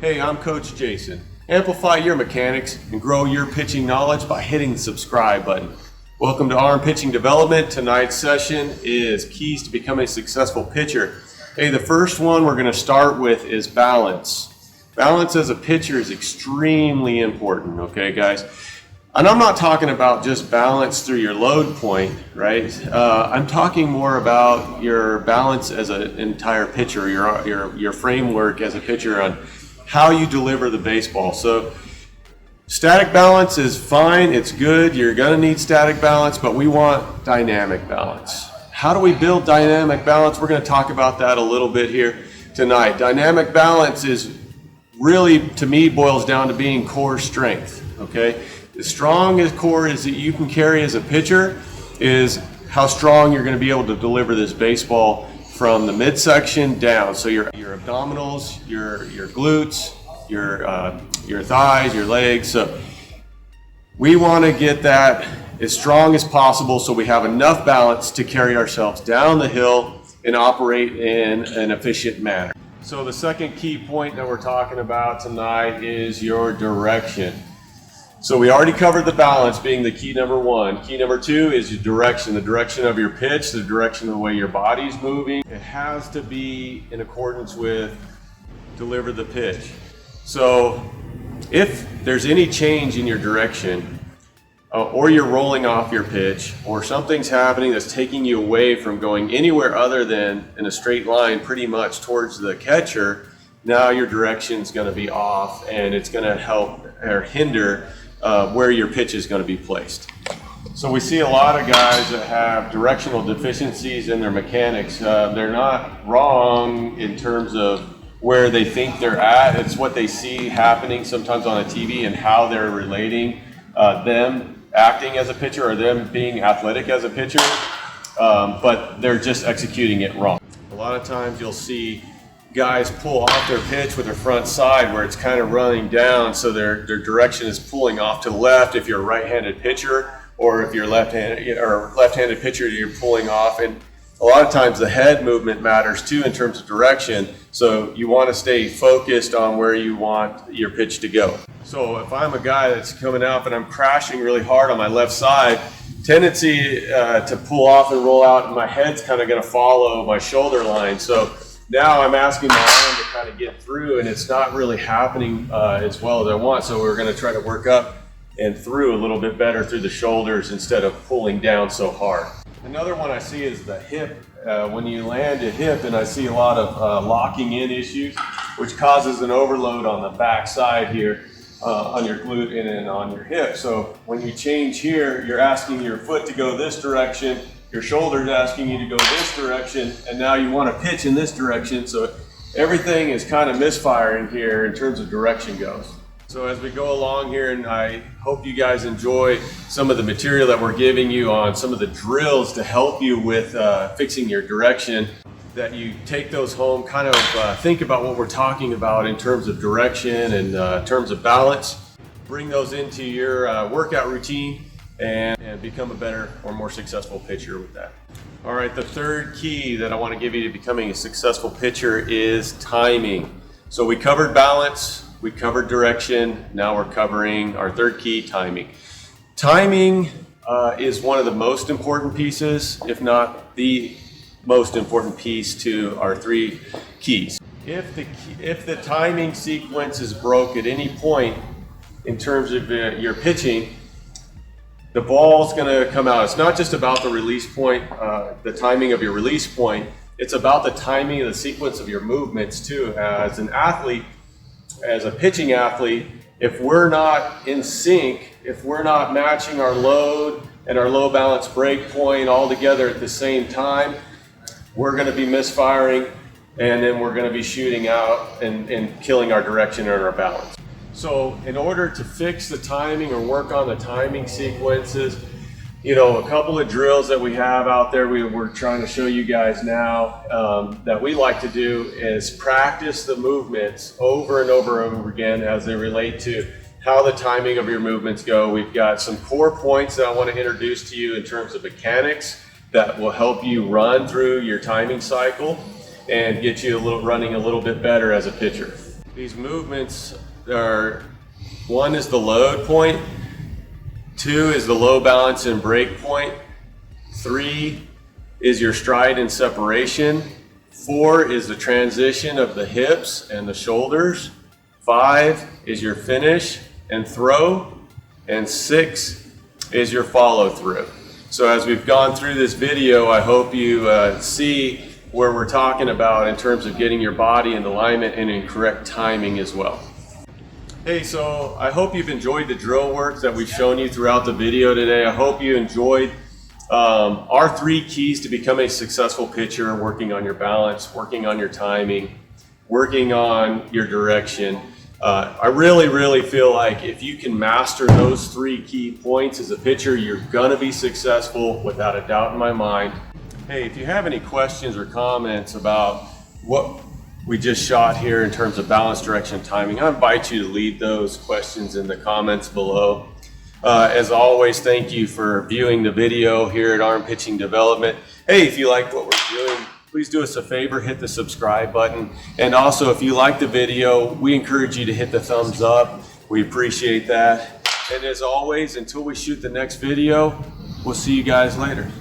Hey, I'm Coach Jason. Amplify your mechanics and grow your pitching knowledge by hitting the subscribe button. Welcome to Arm Pitching Development. Tonight's session is keys to becoming a successful pitcher. Hey, the first one we're going to start with is balance. Balance as a pitcher is extremely important, okay guys? And I'm not talking about just balance through your load point, right? I'm talking more about your balance as an entire pitcher, your framework as a pitcher on how you deliver the baseball. So static balance is fine, it's good, you're gonna need static balance, but we want dynamic balance. How do we build dynamic balance? We're gonna talk about that a little bit here tonight. Dynamic balance is really, to me, boils down to being core strength, okay? As strong as core is that you can carry as a pitcher is how strong you're gonna be able to deliver this baseball from the midsection down. So your abdominals, your glutes, your thighs, your legs. So we want to get that as strong as possible so we have enough balance to carry ourselves down the hill and operate in an efficient manner. So the second key point that we're talking about tonight is your direction. So we already covered the balance being the key number one. Key number two is your direction, the direction of your pitch, the direction of the way your body's moving. It has to be in accordance with deliver the pitch. So if there's any change in your direction, or you're rolling off your pitch, or something's happening that's taking you away from going anywhere other than in a straight line pretty much towards the catcher, now your direction's gonna be off and it's gonna help or hinder where your pitch is going to be placed. So we see a lot of guys that have directional deficiencies in their mechanics. They're not wrong in terms of where they think they're at. It's what they see happening sometimes on a TV and how they're relating them acting as a pitcher or them being athletic as a pitcher, but they're just executing it wrong. A lot of times you'll see guys pull off their pitch with their front side where it's kind of running down, so their direction is pulling off to the left if you're a right-handed pitcher, or if you're left-handed pitcher, you're pulling off. And a lot of times the head movement matters too in terms of direction, so you want to stay focused on where you want your pitch to go. So if I'm a guy that's coming up and I'm crashing really hard on my left side, tendency to pull off and roll out, and my head's kind of going to follow my shoulder line. So now I'm asking my arm to kind of get through, and it's not really happening as well as I want. So we're going to try to work up and through a little bit better through the shoulders instead of pulling down so hard. Another one I see is the hip. When you land a hip, and I see a lot of locking in issues, which causes an overload on the back side here on your glute and then on your hip. So when you change here, you're asking your foot to go this direction, your shoulder's asking you to go this direction, and now you want to pitch in this direction. So everything is kind of misfiring here in terms of direction goes. So as we go along here, and I hope you guys enjoy some of the material that we're giving you on some of the drills to help you with fixing your direction, that you take those home, kind of think about what we're talking about in terms of direction and in terms of balance. Bring those into your workout routine and become a better or more successful pitcher with that. All right, the third key that I want to give you to becoming a successful pitcher is timing. So we covered balance, we covered direction, now we're covering our third key, timing. Timing is one of the most important pieces, if not the most important piece to our three keys. If the timing sequence is broke at any point in terms of your pitching, the ball's going to come out. It's not just about the release point, the timing of your release point. It's about the timing of the sequence of your movements too. As an athlete, as a pitching athlete, if we're not in sync, if we're not matching our load and our low balance break point all together at the same time, we're going to be misfiring, and then we're going to be shooting out and killing our direction and our balance. So in order to fix the timing or work on the timing sequences, a couple of drills that we have out there we're trying to show you guys now that we like to do is practice the movements over and over and over again as they relate to how the timing of your movements go. We've got some core points that I want to introduce to you in terms of mechanics that will help you run through your timing cycle and get you running a little bit better as a pitcher. These movements are, one is the load point, 2 is the low balance and break point, 3 is your stride and separation, 4 is the transition of the hips and the shoulders, 5 is your finish and throw, and 6 is your follow through. So as we've gone through this video, I hope you see where we're talking about in terms of getting your body in alignment and in correct timing as well. Hey, so I hope you've enjoyed the drill work that we've shown you throughout the video today. I hope you enjoyed our 3 keys to become a successful pitcher: working on your balance, working on your timing, working on your direction. I really feel like if you can master those 3 key points as a pitcher, you're gonna be successful without a doubt in my mind. Hey, if you have any questions or comments about what we just shot here in terms of balance, direction, timing, I invite you to leave those questions in the comments below. As always, thank you for viewing the video here at Arm Pitching Development. Hey, if you like what we're doing, please do us a favor, hit the subscribe button. And also, if you like the video, we encourage you to hit the thumbs up. We appreciate that. And as always, until we shoot the next video, we'll see you guys later.